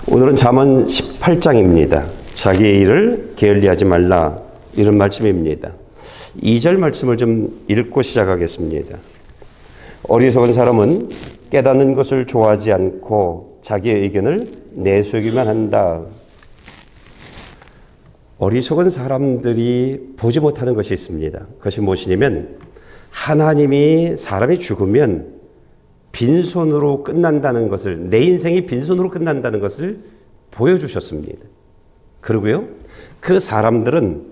오늘은 잠언 18장입니다. 자기의 일을 게을리하지 말라, 이런 말씀입니다. 2절 말씀을 좀 읽고 시작하겠습니다. 어리석은 사람은 깨닫는 것을 좋아하지 않고 자기의 의견을 내세우기만 한다. 어리석은 사람들이 보지 못하는 것이 있습니다. 그것이 무엇이냐면 하나님이 사람이 죽으면 빈손으로 끝난다는 것을, 내 인생이 빈손으로 끝난다는 것을 보여주셨습니다. 그리고요, 그 사람들은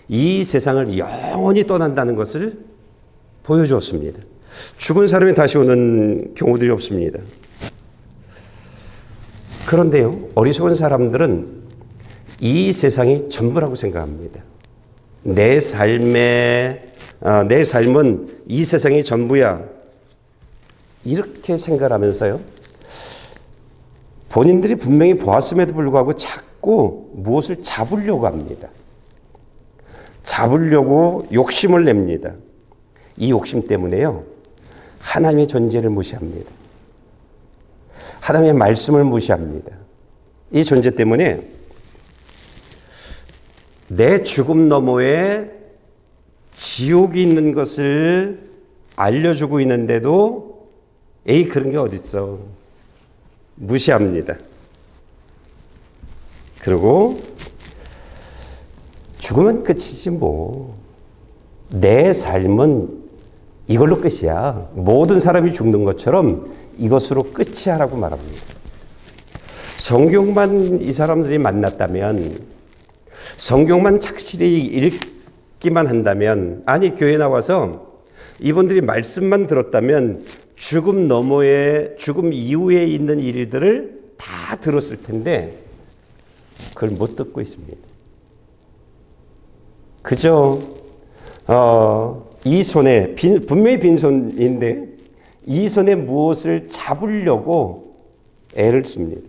이 세상을 영원히 떠난다는 것을 보여주었습니다. 죽은 사람이 다시 오는 경우들이 없습니다. 그런데요, 어리석은 사람들은 이 세상이 전부라고 생각합니다. 내 삶은 이 세상이 전부야, 이렇게 생각하면서요, 본인들이 분명히 보았음에도 불구하고 자꾸 무엇을 잡으려고 합니다. 잡으려고 욕심을 냅니다. 이 욕심 때문에요, 하나님의 존재를 무시합니다. 하나님의 말씀을 무시합니다. 이 존재 때문에 내 죽음 너머에 지옥이 있는 것을 알려주고 있는데도 에이, 그런 게 어딨어, 무시합니다. 그리고 죽으면 끝이지 뭐, 내 삶은 이걸로 끝이야, 모든 사람이 죽는 것처럼 이것으로 끝이야 라고 말합니다. 성경만 이 사람들이 만났다면, 성경만 착실히 읽기만 한다면, 아니 교회 나와서 이분들이 말씀만 들었다면 죽음 너머에, 죽음 이후에 있는 일들을 다 들었을 텐데 그걸 못 듣고 있습니다. 그저 이 손에 분명히 빈손인데 이 손에 무엇을 잡으려고 애를 씁니다.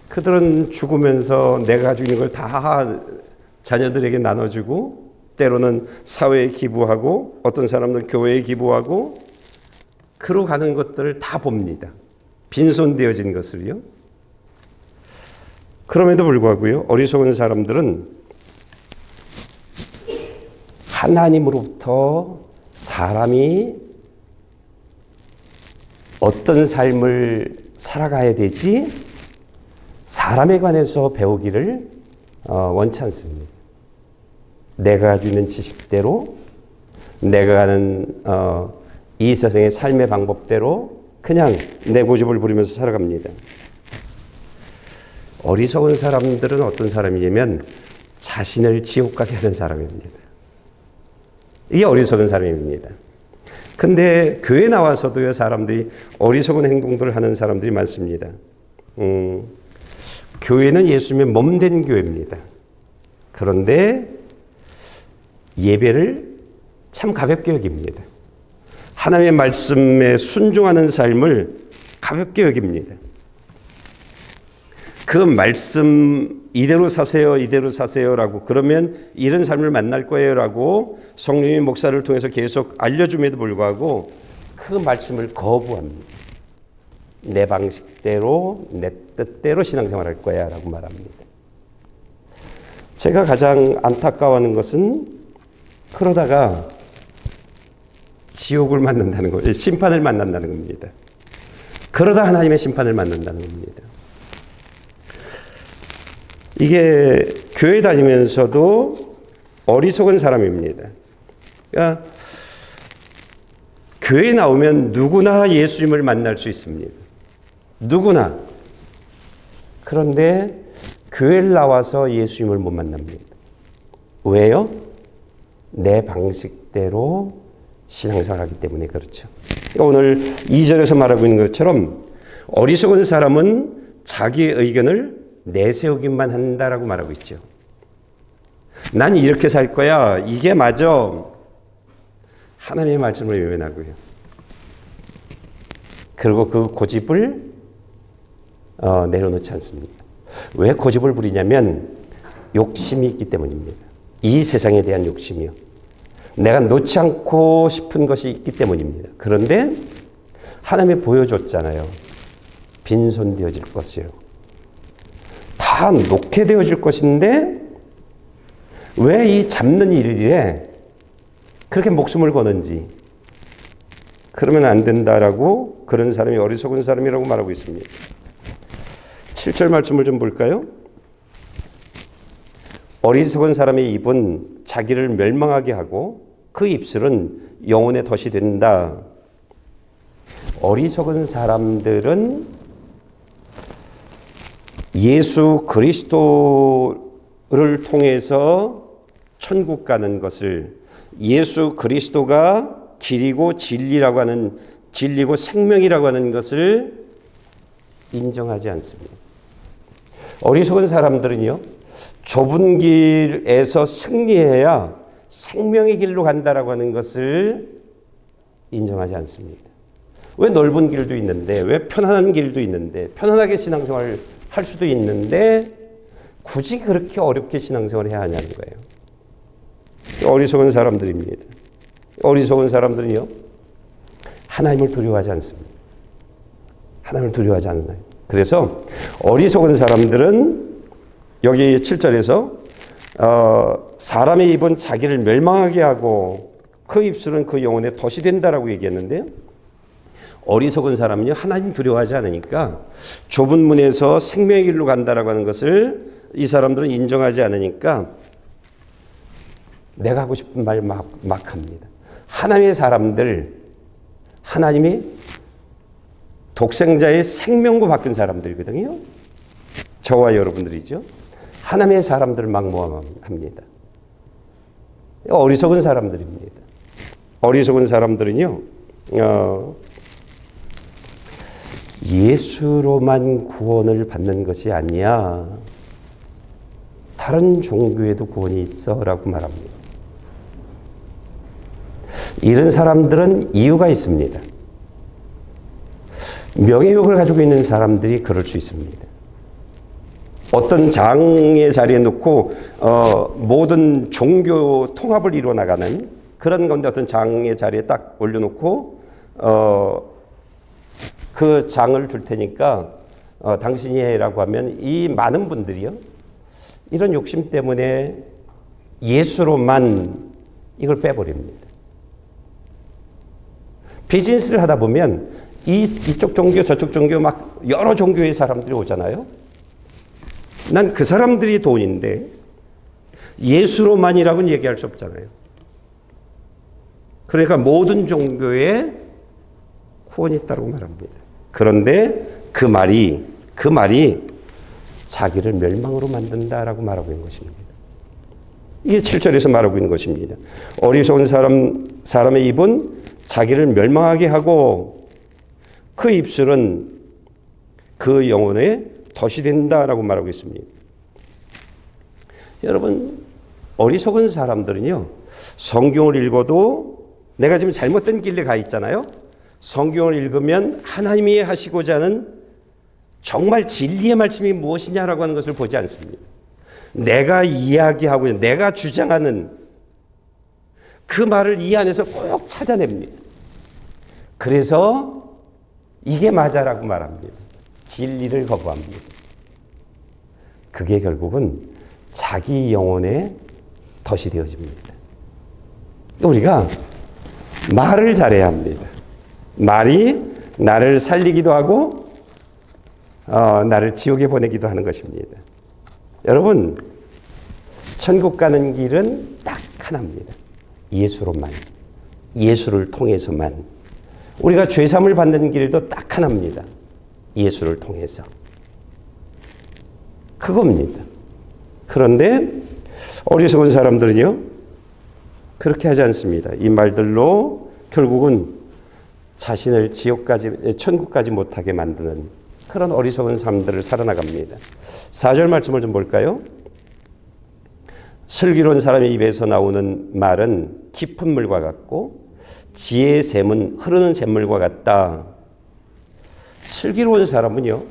그들은 죽으면서 내가 가지고 있는 걸 다 자녀들에게 나눠주고, 때로는 사회에 기부하고, 어떤 사람들은 교회에 기부하고, 그러고 가는 것들을 다 봅니다. 빈손되어진 것을요. 그럼에도 불구하고요, 어리석은 사람들은 하나님으로부터 사람이 어떤 삶을 살아가야 되지, 사람에 관해서 배우기를 원치 않습니다. 내가 가지고 있는 지식대로, 내가 가는 이 세상의 삶의 방법대로 그냥 내 고집을 부리면서 살아갑니다. 어리석은 사람들은 어떤 사람이냐면 자신을 지옥 가게 하는 사람입니다. 이게 어리석은 사람입니다. 근데 교회 나와서도요, 사람들이 어리석은 행동들을 하는 사람들이 많습니다. 교회는 예수님의 몸된 교회입니다. 그런데 예배를 참 가볍게 여깁니다. 하나님의 말씀에 순종하는 삶을 가볍게 여깁니다. 그 말씀 이대로 사세요, 이대로 사세요라고, 그러면 이런 삶을 만날 거예요라고 성령의 목사를 통해서 계속 알려줌에도 불구하고 그 말씀을 거부합니다. 내 방식대로, 내 뜻대로 신앙생활할 거야 라고 말합니다. 제가 가장 안타까워하는 것은 그러다가 지옥을 만난다는 거예요. 심판을 만난다는 겁니다. 그러다 하나님의 심판을 만난다는 겁니다. 이게 교회 다니면서도 어리석은 사람입니다. 그러니까 교회 나오면 누구나 예수님을 만날 수 있습니다. 누구나. 그런데 교회를 나와서 예수님을 못 만납니다. 왜요? 내 방식대로 신앙생활하기 때문에 그렇죠. 그러니까 오늘 2절에서 말하고 있는 것처럼 어리석은 사람은 자기의 의견을 내세우기만 한다라고 말하고 있죠. 난 이렇게 살 거야, 이게 맞아. 하나님의 말씀을 외면하고요. 그리고 그 고집을 내려놓지 않습니다. 왜 고집을 부리냐면 욕심이 있기 때문입니다. 이 세상에 대한 욕심이요. 내가 놓지 않고 싶은 것이 있기 때문입니다. 그런데 하나님이 보여줬잖아요. 빈손되어질 것이요. 다 놓게 되어질 것인데 왜 이 잡는 일에 그렇게 목숨을 거는지. 그러면 안 된다라고 그런 사람이 어리석은 사람이라고 말하고 있습니다. 7절 말씀을 좀 볼까요? 어리석은 사람의 입은 자기를 멸망하게 하고 그 입술은 영혼의 덫이 된다. 어리석은 사람들은 예수 그리스도를 통해서 천국 가는 것을, 예수 그리스도가 길이고 진리라고 하는, 진리고 생명이라고 하는 것을 인정하지 않습니다. 어리석은 사람들은요, 좁은 길에서 승리해야 생명의 길로 간다라고 하는 것을 인정하지 않습니다. 왜 넓은 길도 있는데, 왜 편안한 길도 있는데, 편안하게 신앙생활을 할 수도 있는데 굳이 그렇게 어렵게 신앙생활을 해야 하냐는 거예요. 어리석은 사람들입니다. 어리석은 사람들은요, 하나님을 두려워하지 않습니다. 하나님을 두려워하지 않나요? 그래서 어리석은 사람들은 여기 7절에서 사람의 입은 자기를 멸망하게 하고 그 입술은 그 영혼의 덫이 된다라고 얘기했는데요. 어리석은 사람은요, 하나님 두려워하지 않으니까 좁은 문에서 생명의 길로 간다라고 하는 것을 이 사람들은 인정하지 않으니까 내가 하고 싶은 말 막 합니다. 하나님의 사람들, 하나님이 독생자의 생명과 바꾼 사람들이거든요. 저와 여러분들이죠. 하나님의 사람들을 막 모함합니다. 어리석은 사람들입니다. 어리석은 사람들은요, 예수로만 구원을 받는 것이 아니야. 다른 종교에도 구원이 있어 라고 말합니다. 이런 사람들은 이유가 있습니다. 명예욕을 가지고 있는 사람들이 그럴 수 있습니다. 어떤 장의 자리에 놓고 모든 종교 통합을 이루어 나가는 그런 건데, 어떤 장의 자리에 딱 올려놓고 그 장을 줄 테니까 당신이 해라고 하면 이 많은 분들이요, 이런 욕심 때문에 예수로만 이걸 빼버립니다. 비즈니스를 하다 보면 이쪽 종교 저쪽 종교 막 여러 종교의 사람들이 오잖아요. 난 그 사람들이 돈인데 예수로만이라고는 얘기할 수 없잖아요. 그러니까 모든 종교에 구원이 있다고 말합니다. 그런데 그 말이 자기를 멸망으로 만든다라고 말하고 있는 것입니다. 이게 7절에서 말하고 있는 것입니다. 어리석은 사람의 입은 자기를 멸망하게 하고 그 입술은 그 영혼의 덫이 된다라고 말하고 있습니다. 여러분, 어리석은 사람들은요, 성경을 읽어도 내가 지금 잘못된 길에 가 있잖아요. 성경을 읽으면 하나님이 하시고자 하는 정말 진리의 말씀이 무엇이냐라고 하는 것을 보지 않습니다. 내가 이야기하고 내가 주장하는 그 말을 이 안에서 꼭 찾아냅니다. 그래서 이게 맞아라고 말합니다. 진리를 거부합니다. 그게 결국은 자기 영혼의 덫이 되어집니다. 우리가 말을 잘해야 합니다. 말이 나를 살리기도 하고 나를 지옥에 보내기도 하는 것입니다. 여러분, 천국 가는 길은 딱 하나입니다. 예수로만, 예수를 통해서만. 우리가 죄사함을 받는 길도 딱 하나입니다. 예수를 통해서. 그겁니다. 그런데 어리석은 사람들은요, 그렇게 하지 않습니다. 이 말들로 결국은 자신을 천국까지 못하게 만드는 그런 어리석은 사람들을 살아나갑니다. 4절 말씀을 좀 볼까요? 슬기로운 사람의 입에서 나오는 말은 깊은 물과 같고 지혜의 샘은 흐르는 샘물과 같다. 슬기로운 사람은요,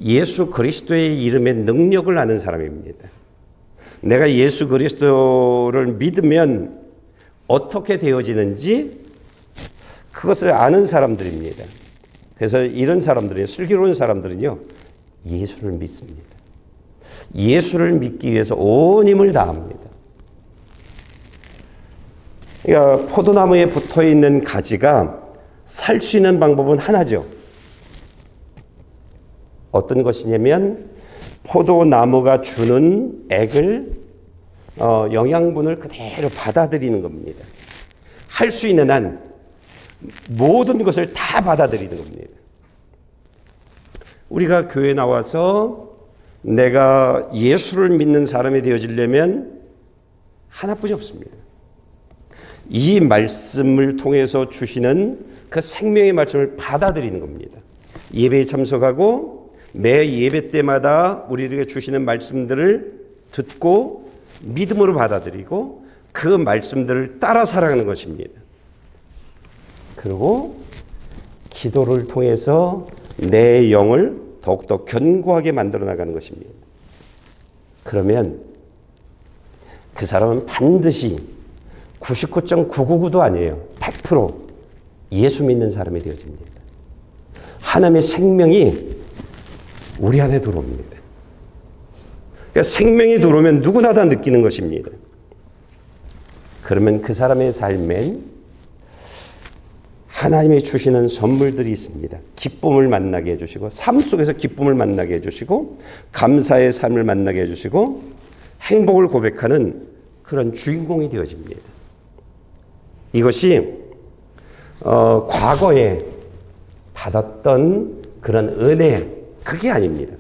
예수 그리스도의 이름의 능력을 아는 사람입니다. 내가 예수 그리스도를 믿으면 어떻게 되어지는지 그것을 아는 사람들입니다. 그래서 이런 사람들이, 슬기로운 사람들은요, 예수를 믿습니다. 예수를 믿기 위해서 온 힘을 다합니다. 그러니까 포도나무에 붙어 있는 가지가 살 수 있는 방법은 하나죠. 어떤 것이냐면 포도나무가 주는 액을 영양분을 그대로 받아들이는 겁니다. 할 수 있는 한 모든 것을 다 받아들이는 겁니다. 우리가 교회 나와서 내가 예수를 믿는 사람이 되어지려면 하나뿐이 없습니다. 이 말씀을 통해서 주시는 그 생명의 말씀을 받아들이는 겁니다. 예배에 참석하고 매 예배 때마다 우리에게 주시는 말씀들을 듣고 믿음으로 받아들이고 그 말씀들을 따라 살아가는 것입니다. 그리고 기도를 통해서 내 영을 더욱더 견고하게 만들어 나가는 것입니다. 그러면 그 사람은 반드시 99.999도 아니에요. 100% 예수 믿는 사람이 되어집니다. 하나님의 생명이 우리 안에 들어옵니다. 그러니까 생명이 들어오면 누구나 다 느끼는 것입니다. 그러면 그 사람의 삶엔 하나님이 주시는 선물들이 있습니다. 기쁨을 만나게 해주시고 삶 속에서 기쁨을 만나게 해주시고 감사의 삶을 만나게 해주시고 행복을 고백하는 그런 주인공이 되어집니다. 이것이 과거에 받았던 그런 은혜, 그게 아닙니다.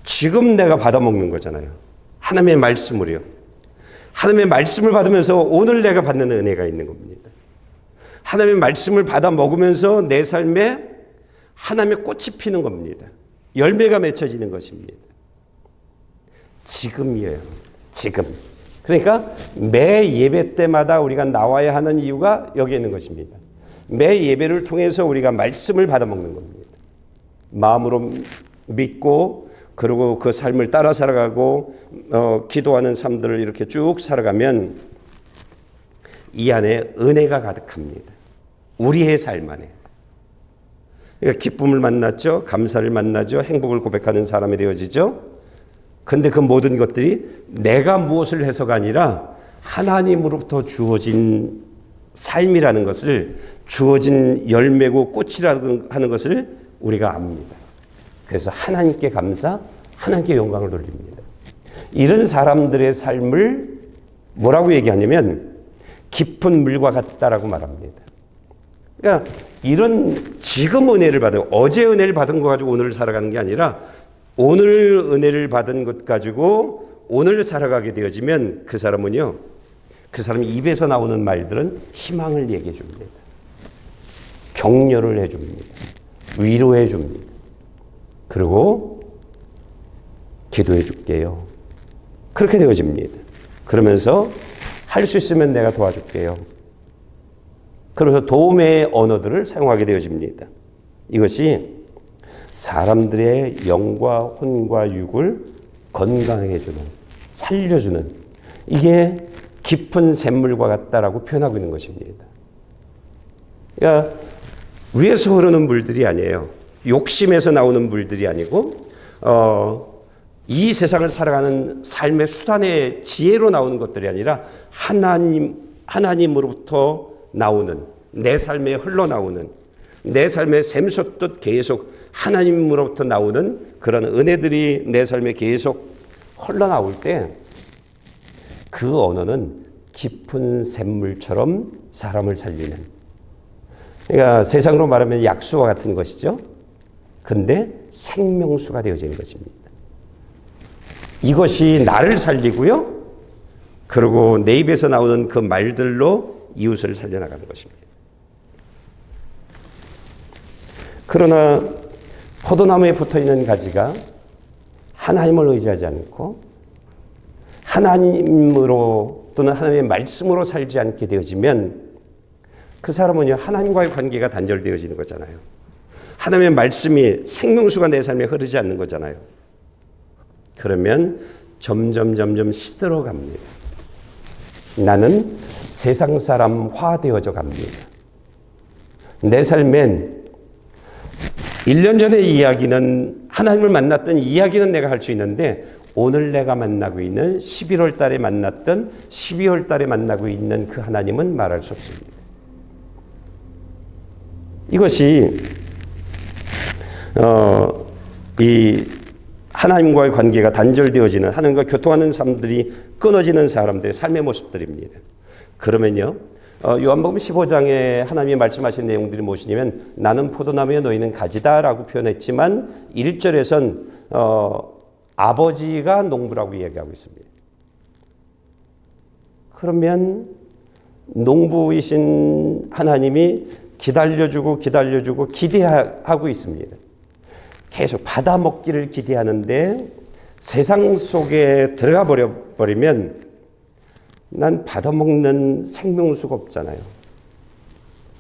지금 내가 받아먹는 거잖아요. 하나님의 말씀으로요. 하나님의 말씀을 받으면서 오늘 내가 받는 은혜가 있는 겁니다. 하나님의 말씀을 받아 먹으면서 내 삶에 하나님의 꽃이 피는 겁니다. 열매가 맺혀지는 것입니다. 지금이에요. 지금. 그러니까 매 예배 때마다 우리가 나와야 하는 이유가 여기 있는 것입니다. 매 예배를 통해서 우리가 말씀을 받아 먹는 겁니다. 마음으로 믿고 그리고 그 삶을 따라 살아가고 기도하는 삶들을 이렇게 쭉 살아가면 이 안에 은혜가 가득합니다. 우리의 삶 안에. 그러니까 기쁨을 만났죠. 감사를 만나죠. 행복을 고백하는 사람이 되어지죠. 근데 그 모든 것들이 내가 무엇을 해서가 아니라 하나님으로부터 주어진 삶이라는 것을, 주어진 열매고 꽃이라고 하는 것을 우리가 압니다. 그래서 하나님께 감사, 하나님께 영광을 돌립니다. 이런 사람들의 삶을 뭐라고 얘기하냐면 깊은 물과 같다라고 말합니다. 그러니까 이런 지금 은혜를 받은, 어제 은혜를 받은 거 가지고 오늘을 살아가는 게 아니라 오늘 은혜를 받은 것 가지고 오늘 살아가게 되어지면 그 사람은요, 그 사람 입에서 나오는 말들은 희망을 얘기해 줍니다. 격려를 해 줍니다. 위로해 줍니다. 그리고 기도해 줄게요. 그렇게 되어집니다. 그러면서 할 수 있으면 내가 도와줄게요. 그래서 도움의 언어들을 사용하게 되어집니다. 이것이 사람들의 영과 혼과 육을 건강하게 해주는, 살려주는, 이게 깊은 샘물과 같다라고 표현하고 있는 것입니다. 그러니까 위에서 흐르는 물들이 아니에요. 욕심에서 나오는 물들이 아니고 이 세상을 살아가는 삶의 수단의 지혜로 나오는 것들이 아니라 하나님으로부터 나오는, 내 삶에 흘러나오는, 내 삶에 샘솟듯 계속 하나님으로부터 나오는 그런 은혜들이 내 삶에 계속 흘러나올 때 그 언어는 깊은 샘물처럼 사람을 살리는, 그러니까 세상으로 말하면 약수와 같은 것이죠. 근데 생명수가 되어지는 것입니다. 이것이 나를 살리고요. 그리고 내 입에서 나오는 그 말들로 이웃을 살려나가는 것입니다. 그러나 포도나무에 붙어있는 가지가 하나님을 의지하지 않고 하나님으로 또는 하나님의 말씀으로 살지 않게 되어지면 그 사람은요, 하나님과의 관계가 단절되어지는 거잖아요. 하나님의 말씀이 생명수가 내 삶에 흐르지 않는 거잖아요. 그러면 점점 시들어 갑니다. 나는 세상 사람화 되어져 갑니다. 내 삶엔 1년 전의 이야기는, 하나님을 만났던 이야기는 내가 할 수 있는데 오늘 내가 만나고 있는 11월 달에 만났던 12월 달에 만나고 있는 그 하나님은 말할 수 없습니다. 이것이 이 하나님과의 관계가 단절되어지는, 하나님과 교통하는 사람들이 끊어지는 사람들의 삶의 모습들입니다. 그러면요, 요한복음 15장에 하나님이 말씀하신 내용들이 무엇이냐면 나는 포도나무에 너희는 가지다 라고 표현했지만 1절에선 아버지가 농부라고 이야기하고 있습니다. 그러면 농부이신 하나님이 기다려주고 기대하고 있습니다. 계속 받아먹기를 기대하는데 세상 속에 들어가 버리면 난 받아먹는 생명수가 없잖아요.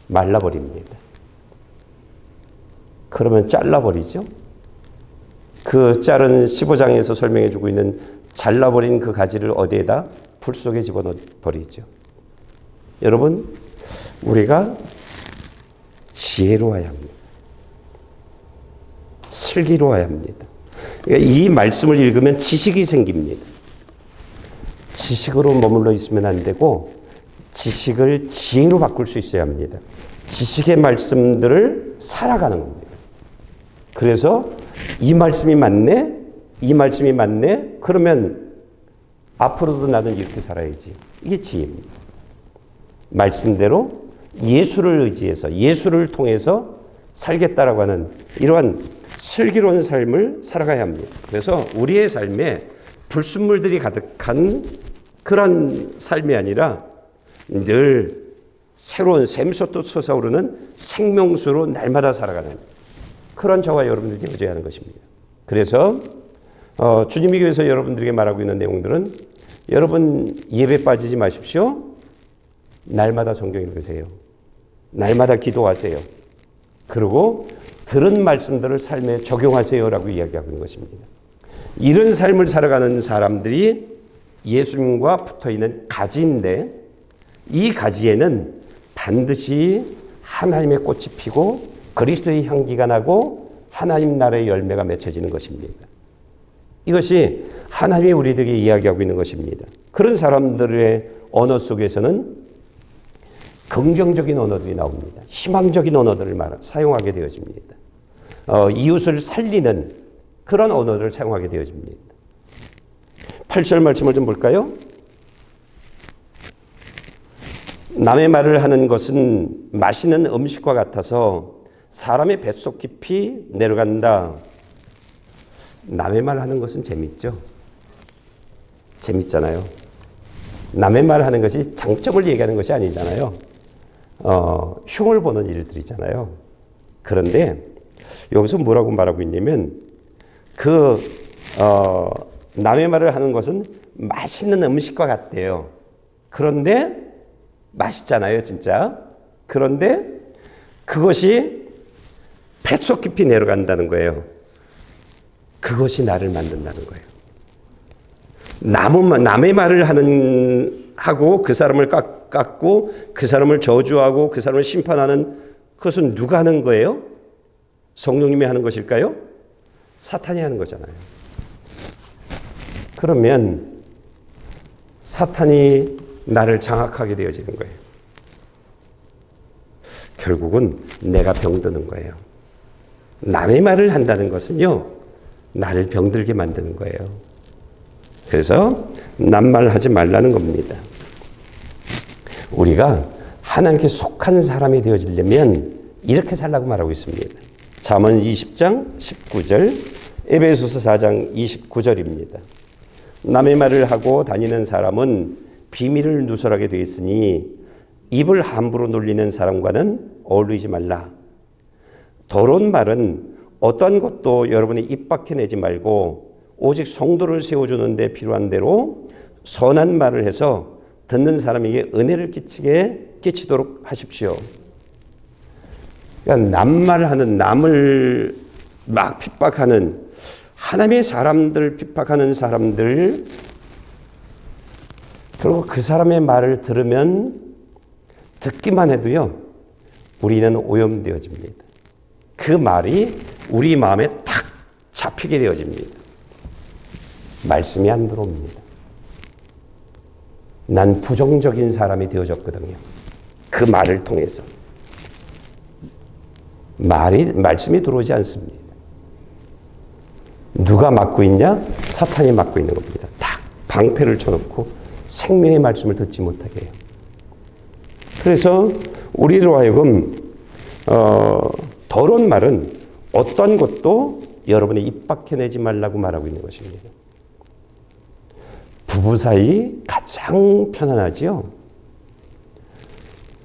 말라버립니다. 그러면 잘라버리죠. 그 자른 15장에서 설명해 주고 있는 잘라버린 그 가지를 어디에다? 불 속에 집어넣어버리죠. 여러분, 우리가 지혜로워야 합니다. 슬기로워야 합니다. 그러니까 이 말씀을 읽으면 지식이 생깁니다. 지식으로 머물러 있으면 안 되고 지식을 지혜로 바꿀 수 있어야 합니다. 지식의 말씀들을 살아가는 겁니다. 그래서 이 말씀이 맞네? 이 말씀이 맞네? 그러면 앞으로도 나는 이렇게 살아야지. 이게 지혜입니다. 말씀대로 예수를 의지해서 예수를 통해서 살겠다라고 하는 이러한 슬기로운 삶을 살아가야 합니다. 그래서 우리의 삶에 불순물들이 가득한 그런 삶이 아니라 늘 새로운 샘솟듯 솟아오르는 생명수로 날마다 살아가는 그런 저와 여러분들이 되어야 하는 것입니다. 그래서 주님이 교회에서 여러분들에게 말하고 있는 내용들은 여러분 예배 빠지지 마십시오. 날마다 성경 읽으세요. 날마다 기도하세요. 그리고 들은 말씀들을 삶에 적용하세요라고 이야기하고 있는 것입니다. 이런 삶을 살아가는 사람들이 예수님과 붙어있는 가지인데 이 가지에는 반드시 하나님의 꽃이 피고 그리스도의 향기가 나고 하나님 나라의 열매가 맺혀지는 것입니다. 이것이 하나님이 우리들에게 이야기하고 있는 것입니다. 그런 사람들의 언어 속에서는 긍정적인 언어들이 나옵니다. 희망적인 언어들을 사용하게 되어집니다. 이웃을 살리는 그런 언어를 사용하게 되어집니다. 8절 말씀을 좀 볼까요? 남의 말을 하는 것은 맛있는 음식과 같아서 사람의 뱃속 깊이 내려간다. 남의 말 하는 것은 재밌죠? 재밌잖아요. 남의 말 하는 것이 장점을 얘기하는 것이 아니잖아요. 흉을 보는 일들이잖아요. 그런데 여기서 뭐라고 말하고 있냐면 남의 말을 하는 것은 맛있는 음식과 같대요. 그런데 맛있잖아요, 진짜. 그런데 그것이 뱃속 깊이 내려간다는 거예요. 그것이 나를 만든다는 거예요. 남의 말을 하고 그 사람을 깎고 그 사람을 저주하고 그 사람을 심판하는 그것은 누가 하는 거예요? 성령님이 하는 것일까요? 사탄이 하는 거잖아요. 그러면 사탄이 나를 장악하게 되어지는 거예요. 결국은 내가 병드는 거예요. 남의 말을 한다는 것은요, 나를 병들게 만드는 거예요. 그래서 남말하지 말라는 겁니다. 우리가 하나님께 속한 사람이 되어지려면 이렇게 살라고 말하고 있습니다. 잠언 20장 19절, 에베소서 4장 29절입니다. 남의 말을 하고 다니는 사람은 비밀을 누설하게 되어 있으니 입을 함부로 놀리는 사람과는 어울리지 말라. 더러운 말은 어떠한 것도 여러분이 입 밖에 내지 말고 오직 성도를 세워주는 데 필요한 대로 선한 말을 해서 듣는 사람에게 은혜를 끼치도록 하십시오. 그러니까 남말하는, 남을 막 핍박하는, 하나님의 사람들 핍박하는 사람들, 그리고 그 사람의 말을 들으면 듣기만 해도요, 우리는 오염되어집니다. 그 말이 우리 마음에 탁 잡히게 되어집니다. 말씀이 안 들어옵니다. 난 부정적인 사람이 되어졌거든요. 그 말을 통해서. 말씀이 들어오지 않습니다. 누가 막고 있냐? 사탄이 막고 있는 겁니다. 딱 방패를 쳐놓고 생명의 말씀을 듣지 못하게 해요. 그래서 우리로 하여금 더러운 말은 어떤 것도 여러분의 입 밖에내지 말라고 말하고 있는 것입니다. 부부 사이 가장 편안하지요.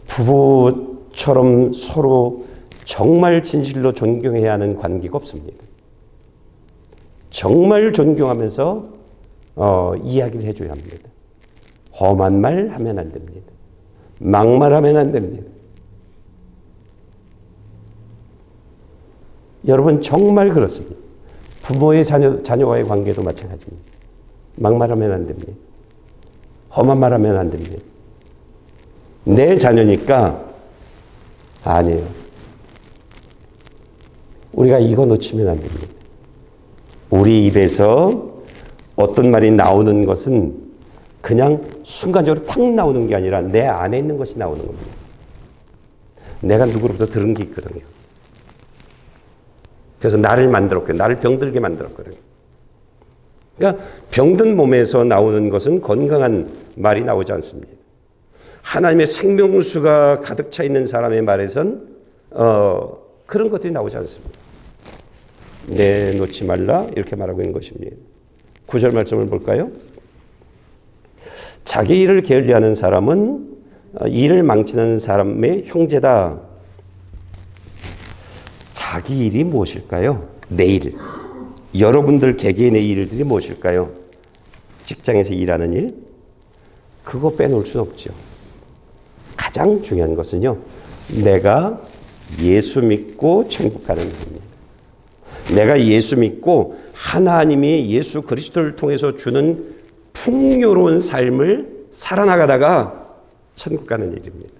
부부처럼 서로 정말 진실로 존경해야 하는 관계가 없습니다. 정말 존경하면서 이야기를 해줘야 합니다. 험한 말 하면 안 됩니다. 막말하면 안 됩니다. 여러분 정말 그렇습니다. 부모의 자녀와의 관계도 마찬가지입니다. 막말하면 안 됩니다. 험한 말하면 안 됩니다. 내 자녀니까 아니에요. 우리가 이거 놓치면 안 됩니다. 우리 입에서 어떤 말이 나오는 것은 그냥 순간적으로 탁 나오는 게 아니라 내 안에 있는 것이 나오는 겁니다. 내가 누구로부터 들은 게 있거든요. 그래서 나를 만들었거든요. 나를 병들게 만들었거든요. 그러니까 병든 몸에서 나오는 것은 건강한 말이 나오지 않습니다. 하나님의 생명수가 가득 차 있는 사람의 말에선 그런 것들이 나오지 않습니다. 내놓지 말라 이렇게 말하고 있는 것입니다. 9절 말씀을 볼까요? 자기 일을 게을리하는 사람은 일을 망치는 사람의 형제다. 자기 일이 무엇일까요? 내 일. 여러분들 개개인의 일들이 무엇일까요? 직장에서 일하는 일? 그거 빼놓을 수는 없죠. 가장 중요한 것은요. 내가 예수 믿고 천국 가는 겁니다. 내가 예수 믿고 하나님이 예수 그리스도를 통해서 주는 풍요로운 삶을 살아나가다가 천국 가는 일입니다.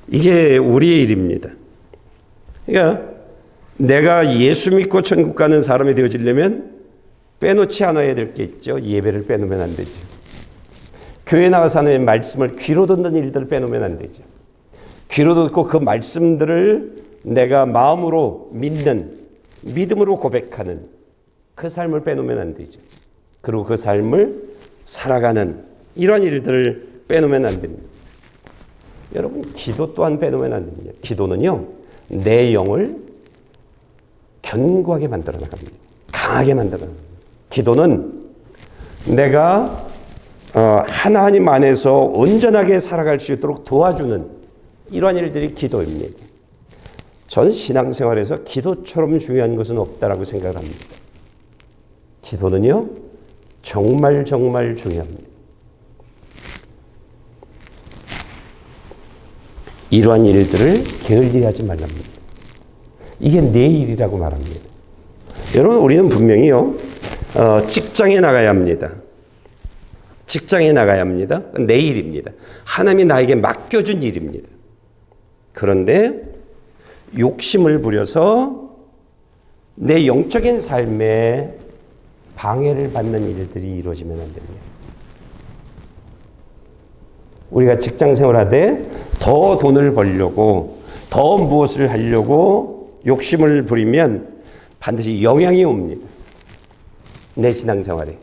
이게 우리의 일입니다. 그러니까 내가 예수 믿고 천국 가는 사람이 되어지려면 빼놓지 않아야 될 게 있죠. 예배를 빼놓으면 안 되죠. 교회 나가서 하는 말씀을 귀로 듣는 일들을 빼놓으면 안 되죠. 귀로 듣고 그 말씀들을 내가 마음으로 믿는, 믿음으로 고백하는 그 삶을 빼놓으면 안 되죠. 그리고 그 삶을 살아가는 이런 일들을 빼놓으면 안 됩니다. 여러분, 기도 또한 빼놓으면 안 됩니다. 기도는요, 내 영을 견고하게 만들어 나갑니다. 강하게 만들어 나갑니다. 기도는 내가 하나님 안에서 온전하게 살아갈 수 있도록 도와주는 이러한 일들이 기도입니다. 저는 신앙생활에서 기도처럼 중요한 것은 없다라고 생각을 합니다. 기도는요, 정말 중요합니다. 이러한 일들을 게을리하지 말랍니다. 이게 내 일이라고 말합니다. 여러분, 우리는 분명히요, 직장에 나가야 합니다. 직장에 나가야 합니다. 내 일입니다. 하나님이 나에게 맡겨준 일입니다. 그런데 욕심을 부려서 내 영적인 삶에 방해를 받는 일들이 이루어지면 안 됩니다. 우리가 직장 생활하되 더 돈을 벌려고, 더 무엇을 하려고 욕심을 부리면 반드시 영향이 옵니다. 내 신앙생활에.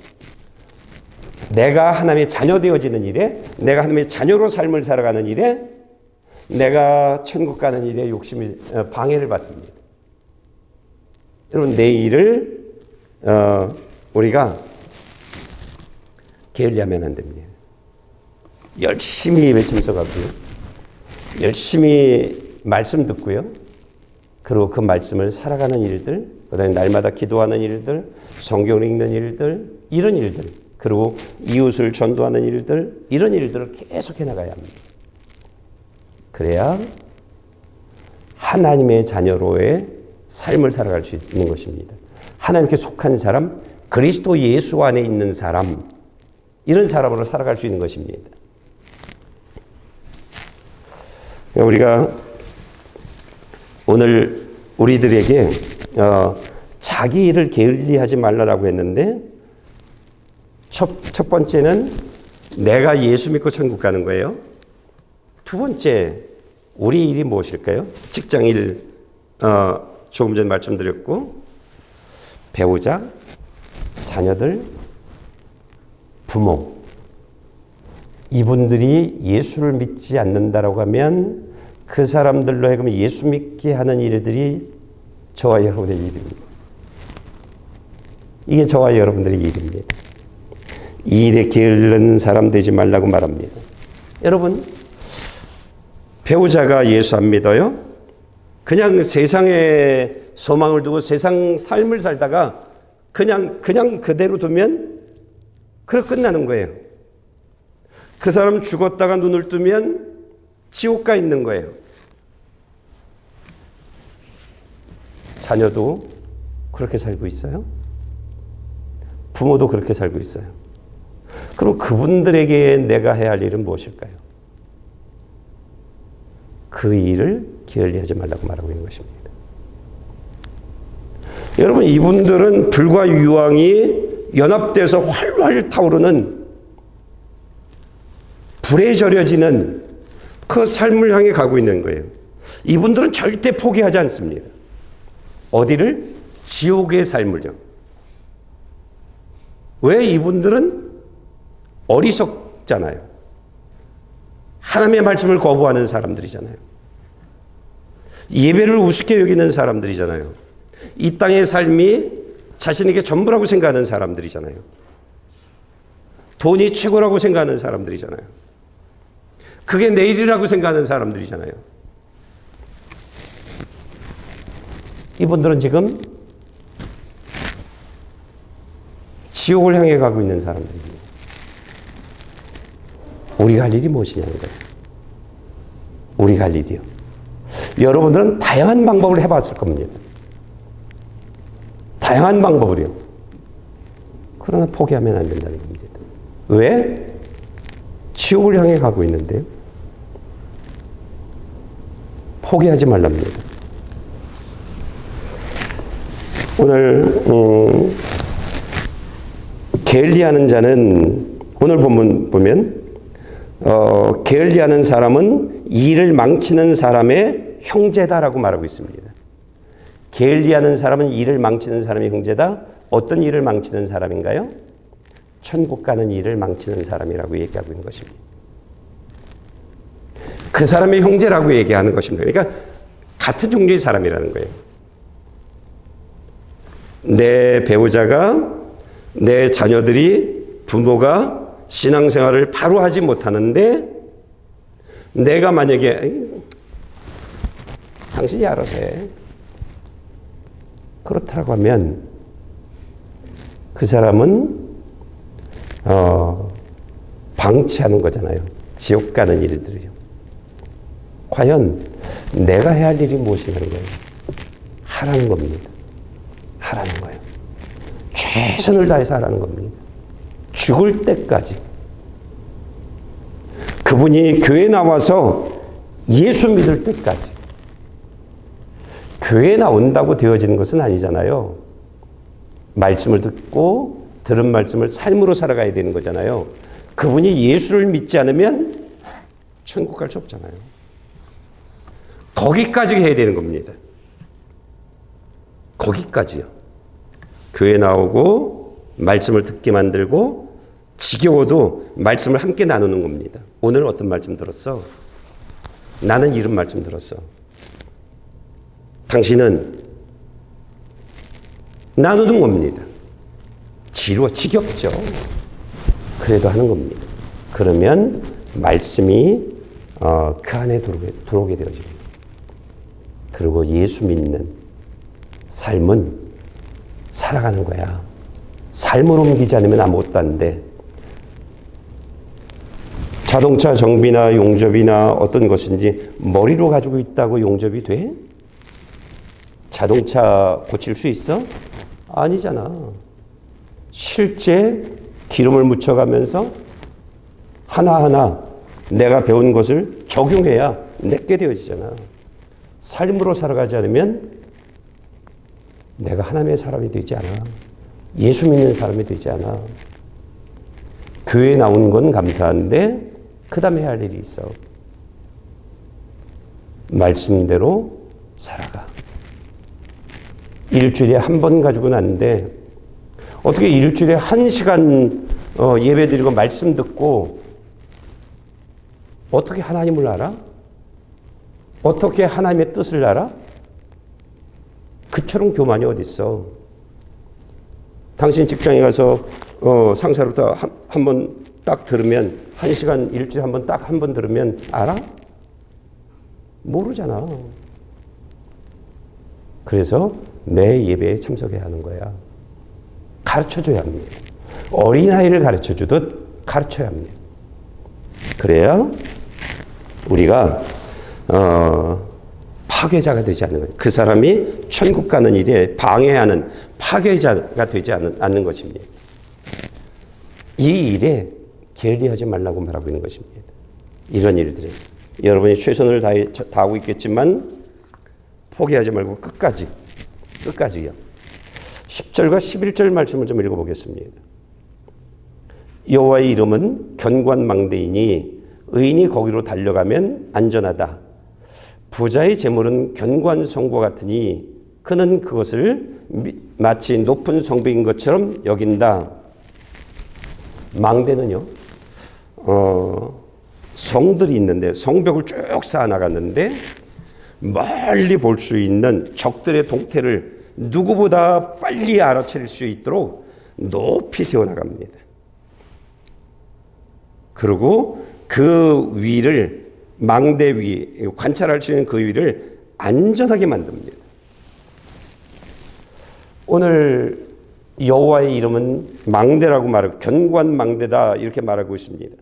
내가 하나님의 자녀 되어지는 일에, 내가 하나님의 자녀로 삶을 살아가는 일에, 내가 천국 가는 일에 욕심이 방해를 받습니다. 여러분, 내 일을 우리가 게을리하면 안 됩니다. 열심히 예배 참석하고요, 열심히 말씀 듣고요, 그리고 그 말씀을 살아가는 일들, 그다음에 날마다 기도하는 일들, 성경을 읽는 일들, 이런 일들, 그리고 이웃을 전도하는 일들, 이런 일들을 계속해 나가야 합니다. 그래야 하나님의 자녀로의 삶을 살아갈 수 있는 것입니다. 하나님께 속한 사람, 그리스도 예수 안에 있는 사람, 이런 사람으로 살아갈 수 있는 것입니다. 우리가 오늘 우리들에게 자기 일을 게을리하지 말라라고 했는데 첫 번째는 내가 예수 믿고 천국 가는 거예요. 두 번째, 우리 일이 무엇일까요? 직장일 조금 전 말씀드렸고, 배우자, 자녀들, 부모, 이분들이 예수를 믿지 않는다라고 하면 그 사람들로 하여금 예수 믿게 하는 일들이 저와 여러분의 일입니다. 이게 저와 여러분들의 일입니다. 이 일에 게으른 사람 되지 말라고 말합니다. 여러분, 배우자가 예수 안 믿어요? 그냥 세상에 소망을 두고 세상 삶을 살다가 그냥 그대로 두면 그래 끝나는 거예요. 그 사람 죽었다가 눈을 뜨면 지옥 가 있는 거예요. 자녀도 그렇게 살고 있어요. 부모도 그렇게 살고 있어요. 그럼 그분들에게 내가 해야 할 일은 무엇일까요? 그 일을 게을리하지 말라고 말하고 있는 것입니다. 여러분, 이분들은 불과 유황이 연합돼서 활활 타오르는 불에 절여지는 그 삶을 향해 가고 있는 거예요. 이분들은 절대 포기하지 않습니다. 어디를? 지옥의 삶을요. 왜? 이분들은 어리석잖아요. 하나님의 말씀을 거부하는 사람들이잖아요. 예배를 우습게 여기는 사람들이잖아요. 이 땅의 삶이 자신에게 전부라고 생각하는 사람들이잖아요. 돈이 최고라고 생각하는 사람들이잖아요. 그게 내일이라고 생각하는 사람들이잖아요. 이분들은 지금 지옥을 향해 가고 있는 사람들입니다. 우리가 할 일이 무엇이냐는 거예요. 우리가 할 일이요. 여러분들은 다양한 방법을 해봤을 겁니다. 다양한 방법을요. 그러나 포기하면 안 된다는 겁니다. 왜? 지옥을 향해 가고 있는데요. 포기하지 말랍니다. 오늘 게을리하는 자는 오늘 본문 보면 게을리하는 사람은 일을 망치는 사람의 형제다라고 말하고 있습니다. 게을리하는 사람은 일을 망치는 사람의 형제다. 어떤 일을 망치는 사람인가요? 천국 가는 일을 망치는 사람이라고 얘기하고 있는 것입니다. 그 사람의 형제라고 얘기하는 것입니다. 그러니까 같은 종류의 사람이라는 거예요. 내 배우자가, 내 자녀들이, 부모가 신앙생활을 바로 하지 못하는데 내가 만약에 당신이 알아서 해. 그렇다고 하면 그 사람은 방치하는 거잖아요. 지옥 가는 일들이요. 과연 내가 해야 할 일이 무엇이냐는 거예요. 하라는 겁니다. 하라는 거예요. 최선을 다해서 하라는 겁니다. 죽을 때까지. 그분이 교회 나와서 예수 믿을 때까지. 교회 나온다고 되어지는 것은 아니잖아요. 말씀을 듣고 들은 말씀을 삶으로 살아가야 되는 거잖아요. 그분이 예수를 믿지 않으면 천국 갈 수 없잖아요. 거기까지 해야 되는 겁니다. 거기까지요. 교회 나오고 말씀을 듣게 만들고 지겨워도 말씀을 함께 나누는 겁니다. 오늘 어떤 말씀 들었어? 나는 이런 말씀 들었어. 당신은 나누는 겁니다. 지겹죠. 그래도 하는 겁니다. 그러면 말씀이 그 안에 들어오게 되어집니다. 그리고 예수 믿는 삶은 살아가는 거야. 삶으로 옮기지 않으면 아무것도 안 돼. 자동차 정비나 용접이나 어떤 것인지 머리로 가지고 있다고 용접이 돼? 자동차 고칠 수 있어? 아니잖아. 실제 기름을 묻혀가면서 하나하나 내가 배운 것을 적용해야 내게 되어지잖아. 삶으로 살아가지 않으면 내가 하나님의 사람이 되지 않아. 예수 믿는 사람이 되지 않아. 교회에 나오는 건 감사한데 그 다음에 해야 할 일이 있어. 말씀대로 살아가. 일주일에 한 번 가지고 났는데 어떻게 일주일에 1시간 예배 드리고 말씀 듣고 어떻게 하나님을 알아? 어떻게 하나님의 뜻을 알아? 그처럼 교만이 어디 있어? 당신 직장에 가서 상사로부터 한 번 딱 들으면 1시간 일주일에 한 번 딱 한 번 들으면 알아? 모르잖아. 그래서 매 예배에 참석해야 하는 거야. 가르쳐줘야 합니다. 어린아이를 가르쳐주듯 가르쳐야 합니다. 그래야 우리가 파괴자가 되지 않는 거예요. 그 사람이 천국 가는 일에 방해하는 파괴자가 되지 않는 것입니다. 이 일에 게을리하지 말라고 말하고 있는 것입니다. 이런 일들이 여러분이 최선을 다하고 있겠지만 포기하지 말고 끝까지요. 10절과 11절 말씀을 좀 읽어보겠습니다. 여호와의 이름은 견고한망대이니 의인이 거기로 달려가면 안전하다. 부자의 재물은 견고한 성과 같으니 그는 그것을 마치 높은 성벽인 것처럼 여긴다. 망대는요, 성들이 있는데 성벽을 쭉 쌓아나갔는데 멀리 볼 수 있는 적들의 동태를 누구보다 빨리 알아차릴 수 있도록 높이 세워나갑니다. 그리고 그 위를 망대 위, 관찰할 수 있는 그 위를 안전하게 만듭니다. 오늘 여호와의 이름은 망대라고 말하고 견고한 망대다 이렇게 말하고 있습니다.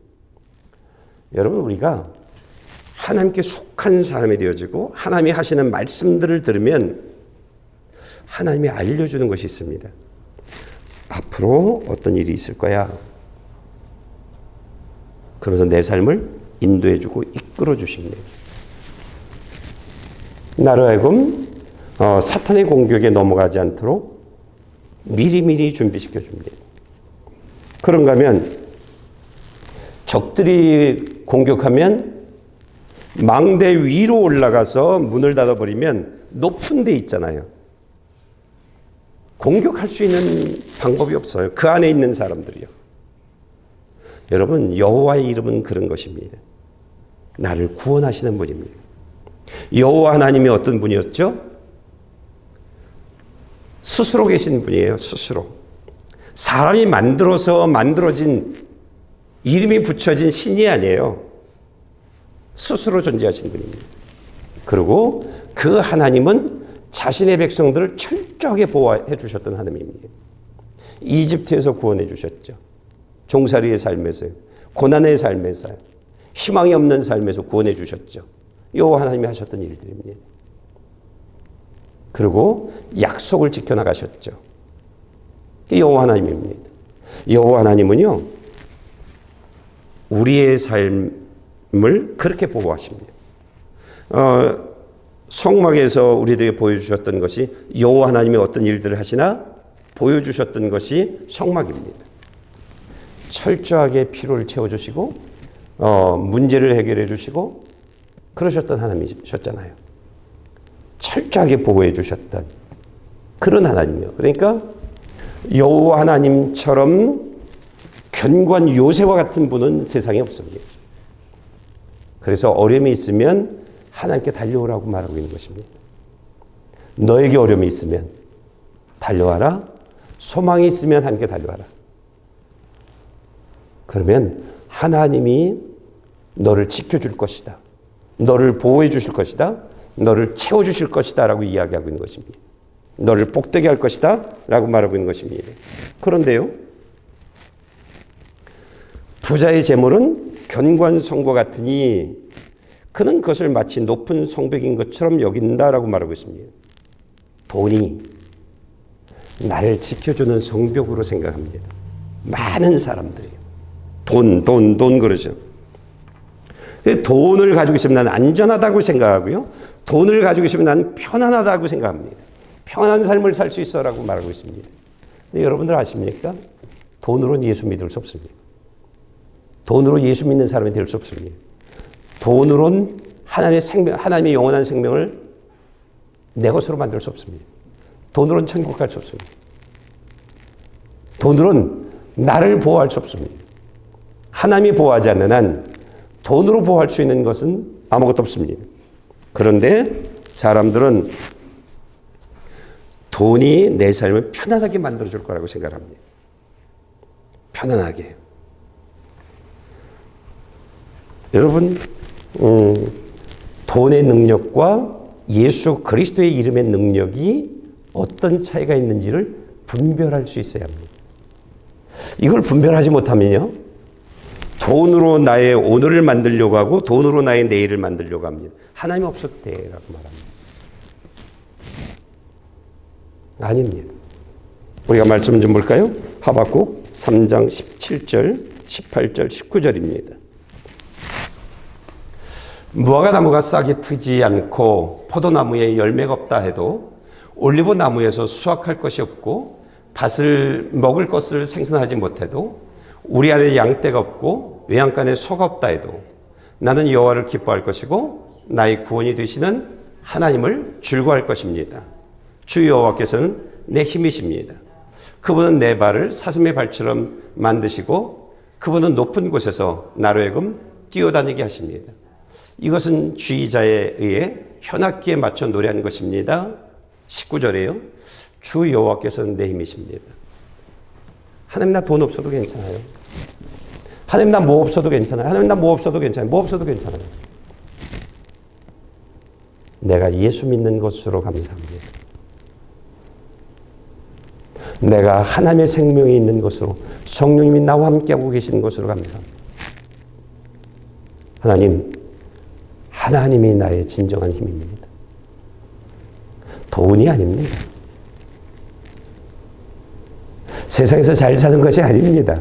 여러분, 우리가 하나님께 속한 사람이 되어지고 하나님이 하시는 말씀들을 들으면 하나님이 알려주는 것이 있습니다. 앞으로 어떤 일이 있을 거야. 그러면서 내 삶을 인도해주고 이끌어주십니다. 나로 하여금 사탄의 공격에 넘어가지 않도록 미리미리 준비시켜줍니다. 그런가 하면 적들이 공격하면 망대 위로 올라가서 문을 닫아버리면 높은 데 있잖아요. 공격할 수 있는 방법이 없어요. 그 안에 있는 사람들이요. 여러분, 여호와의 이름은 그런 것입니다. 나를 구원하시는 분입니다. 여호와 하나님이 어떤 분이었죠? 스스로 계신 분이에요. 스스로. 사람이 만들어진 이름이 붙여진 신이 아니에요. 스스로 존재하신 분입니다. 그리고 그 하나님은 자신의 백성들을 철저하게 보호해 주셨던 하나님입니다. 이집트에서 구원해 주셨죠. 종살이의 삶에서, 고난의 삶에서, 희망이 없는 삶에서 구원해 주셨죠. 여호와 하나님이 하셨던 일들입니다. 그리고 약속을 지켜나가셨죠. 여호와 하나님입니다. 여호와 하나님은요, 우리의 삶을 그렇게 보호하십니다. 성막에서 우리들에게 보여주셨던 것이 여호와 하나님이 어떤 일들을 하시나 보여주셨던 것이 성막입니다. 철저하게 필요를 채워주시고 문제를 해결해 주시고 그러셨던 하나님이셨잖아요. 철저하게 보호해 주셨던 그런 하나님이요. 그러니까 여호와 하나님처럼 견고한 요새와 같은 분은 세상에 없습니다. 그래서 어려움이 있으면 하나님께 달려오라고 말하고 있는 것입니다. 너에게 어려움이 있으면 달려와라. 소망이 있으면 함께 달려와라. 그러면 하나님이 너를 지켜줄 것이다. 너를 보호해 주실 것이다. 너를 채워주실 것이다 라고 이야기하고 있는 것입니다. 너를 복되게 할 것이다 라고 말하고 있는 것입니다. 그런데요, 부자의 재물은 견고한 성과 같으니 그는 그것을 마치 높은 성벽인 것처럼 여긴다라고 말하고 있습니다. 돈이 나를 지켜주는 성벽으로 생각합니다. 많은 사람들이 돈 그러죠. 돈을 가지고 있으면 나는 안전하다고 생각하고요. 돈을 가지고 있으면 난 편안하다고 생각합니다. 편안한 삶을 살 수 있어라고 말하고 있습니다. 근데 여러분들 아십니까? 돈으로는 예수 믿을 수 없습니다. 돈으로 예수 믿는 사람이 될 수 없습니다. 돈으로는 하나님의 영원한 생명을 내 것으로 만들 수 없습니다. 돈으로는 천국 갈 수 없습니다. 돈으로는 나를 보호할 수 없습니다. 하나님이 보호하지 않는 한 돈으로 보호할 수 있는 것은 아무것도 없습니다. 그런데 사람들은 돈이 내 삶을 편안하게 만들어줄 거라고 생각합니다. 편안하게. 여러분, 돈의 능력과 예수 그리스도의 이름의 능력이 어떤 차이가 있는지를 분별할 수 있어야 합니다. 이걸 분별하지 못하면요, 돈으로 나의 오늘을 만들려고 하고 돈으로 나의 내일을 만들려고 합니다. 하나님 없어도 돼라고 말합니다. 아닙니다. 우리가 말씀 좀 볼까요? 하박국 3장 17절, 18절, 19절입니다. 무화과나무가 싹이 트지 않고 포도나무에 열매가 없다 해도 올리브나무에서 수확할 것이 없고 밭을 먹을 것을 생산하지 못해도 우리 안에 양떼가 없고 외양간에 소가 없다 해도 나는 여호와를 기뻐할 것이고 나의 구원이 되시는 하나님을 즐거워할 것입니다. 주 여호와께서는 내 힘이십니다. 그분은 내 발을 사슴의 발처럼 만드시고 그분은 높은 곳에서 나로 하여금 뛰어다니게 하십니다. 이것은 지휘자에 의해 현악기에 맞춰 노래하는 것입니다. 19절에요. 주 여호와께서는 내 힘이십니다. 하나님 나 돈 없어도 괜찮아요. 하나님 나 뭐 없어도 괜찮아요. 하나님 나 뭐 없어도 괜찮아요. 뭐 없어도 괜찮아요. 내가 예수 믿는 것으로 감사합니다. 내가 하나님의 생명이 있는 것으로 성령님이 나와 함께하고 계시는 것으로 감사합니다. 하나님이 나의 진정한 힘입니다. 돈이 아닙니다. 세상에서 잘 사는 것이 아닙니다.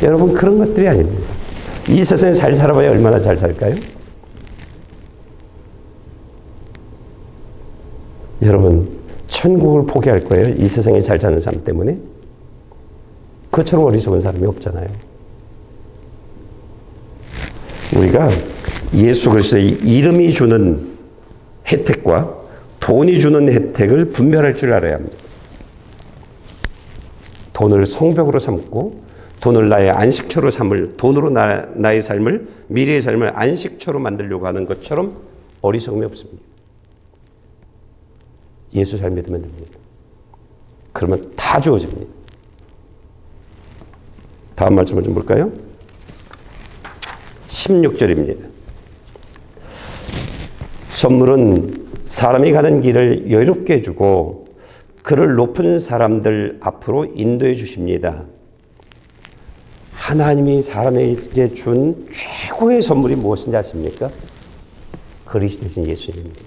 여러분, 그런 것들이 아닙니다. 이 세상에 잘 살아봐야 얼마나 잘 살까요? 여러분, 천국을 포기할 거예요? 이 세상에 잘 사는 사람 때문에? 그처럼 어리석은 사람이 없잖아요. 우리가 예수 그리스도의 이름이 주는 혜택과 돈이 주는 혜택을 분별할 줄 알아야 합니다. 돈을 성벽으로 삼고 돈을 나의 안식처로 삼을, 돈으로 나의 삶을, 미래의 삶을 안식처로 만들려고 하는 것처럼 어리석음이 없습니다. 예수 잘 믿으면 됩니다. 그러면 다 주어집니다. 다음 말씀을 좀 볼까요? 16절입니다. 선물은 사람이 가는 길을 여유롭게 해주고 그를 높은 사람들 앞으로 인도해 주십니다. 하나님이 사람에게 준 최고의 선물이 무엇인지 아십니까? 그리스도 되신 예수님입니다.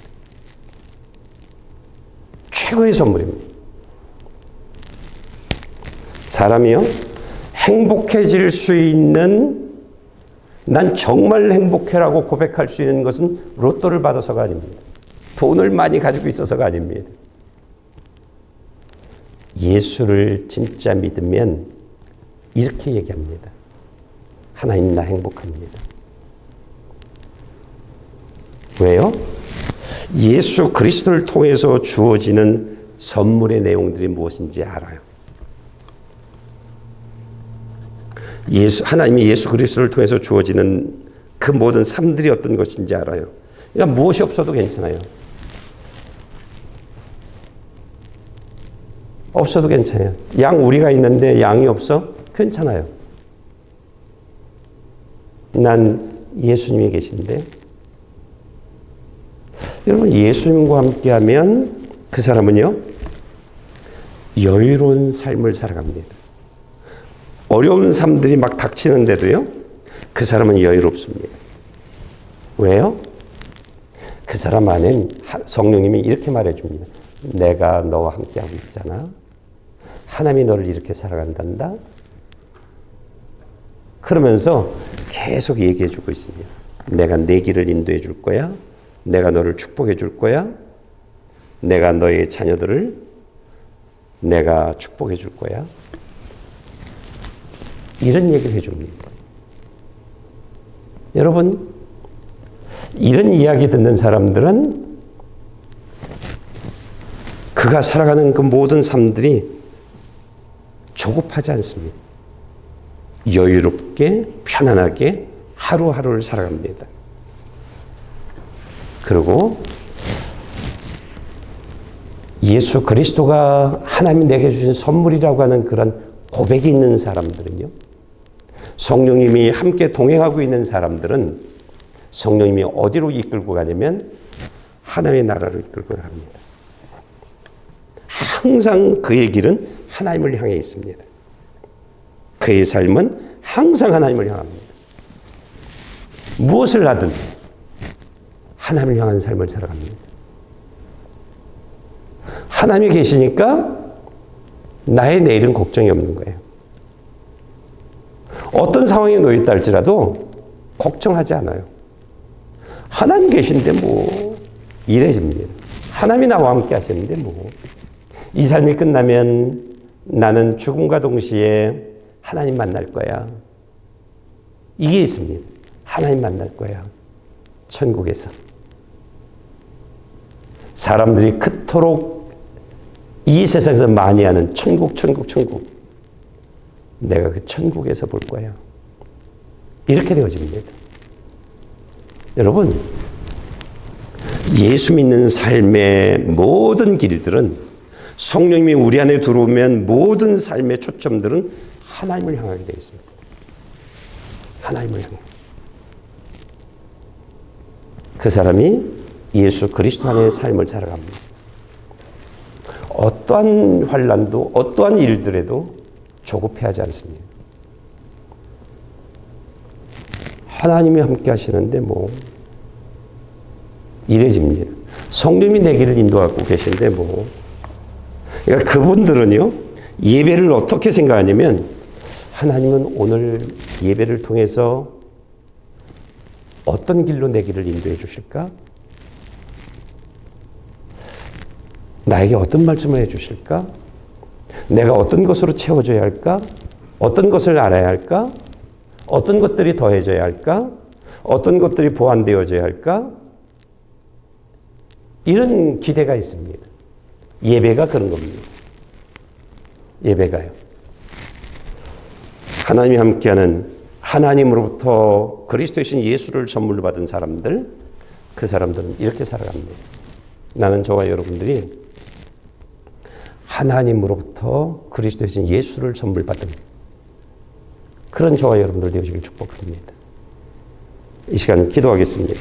최고의 선물입니다. 사람이요, 행복해질 수 있는, 난 정말 행복해라고 고백할 수 있는 것은 로또를 받아서가 아닙니다. 돈을 많이 가지고 있어서가 아닙니다. 예수를 진짜 믿으면 이렇게 얘기합니다. 하나님, 나 행복합니다. 왜요? 예수 그리스도를 통해서 주어지는 선물의 내용들이 무엇인지 알아요. 하나님이 예수 그리스도를 통해서 주어지는 그 모든 삶들이 어떤 것인지 알아요. 그러니까 무엇이 없어도 괜찮아요. 없어도 괜찮아요. 양 우리가 있는데 양이 없어? 괜찮아요. 난 예수님이 계신데, 여러분, 예수님과 함께하면 그 사람은요, 여유로운 삶을 살아갑니다. 어려운 삶들이 막 닥치는데도요, 그 사람은 여유롭습니다. 왜요? 그 사람 안엔 성령님이 이렇게 말해줍니다. 내가 너와 함께하고 있잖아. 하나님이 너를 이렇게 살아간단다. 그러면서 계속 얘기해주고 있습니다. 내가 내 길을 인도해 줄 거야. 내가 너를 축복해 줄 거야. 내가 너의 자녀들을 내가 축복해 줄 거야. 이런 얘기를 해줍니다. 여러분, 이런 이야기 듣는 사람들은 그가 살아가는 그 모든 삶들이 조급하지 않습니다. 여유롭게 편안하게 하루하루를 살아갑니다. 그리고 예수 그리스도가 하나님이 내게 주신 선물이라고 하는 그런 고백이 있는 사람들은요, 성령님이 함께 동행하고 있는 사람들은 성령님이 어디로 이끌고 가냐면 하나님의 나라로 이끌고 갑니다. 항상 그의 길은 하나님을 향해 있습니다. 그의 삶은 항상 하나님을 향합니다. 무엇을 하든 하나님을 향한 삶을 살아갑니다. 하나님이 계시니까 나의 내일은 걱정이 없는 거예요. 어떤 상황에 놓였다 할지라도 걱정하지 않아요. 하나님 계신데 뭐 이래집니다. 하나님이 나와 함께 하시는데 뭐 이 삶이 끝나면 나는 죽음과 동시에 하나님 만날 거야. 이게 있습니다. 하나님 만날 거야. 천국에서. 사람들이 그토록 이 세상에서 많이 하는 천국. 내가 그 천국에서 볼 거야. 이렇게 되어집니다. 여러분, 예수 믿는 삶의 모든 길들은 성령님이 우리 안에 들어오면 모든 삶의 초점들은 하나님을 향하게 되어 있습니다. 하나님을 향해. 그 사람이 예수 그리스도 안의 삶을 살아갑니다. 어떠한 환난도 어떠한 일들에도 조급해하지 않습니다. 하나님이 함께 하시는데 뭐 이래집니다. 성령님이 내 길을 인도하고 계신데 뭐. 그러니까 그분들은요, 예배를 어떻게 생각하냐면 하나님은 오늘 예배를 통해서 어떤 길로 내 길을 인도해 주실까? 나에게 어떤 말씀을 해 주실까? 내가 어떤 것으로 채워줘야 할까? 어떤 것을 알아야 할까? 어떤 것들이 더해져야 할까? 어떤 것들이 보완되어져야 할까? 이런 기대가 있습니다. 예배가 그런 겁니다. 예배가요. 하나님이 함께하는 하나님으로부터 그리스도이신 예수를 선물로 받은 사람들, 그 사람들은 이렇게 살아갑니다. 나는 저와 여러분들이 하나님으로부터 그리스도이신 예수를 선물 받은 그런 저와 여러분들 되시길 축복합니다. 이 시간 기도하겠습니다.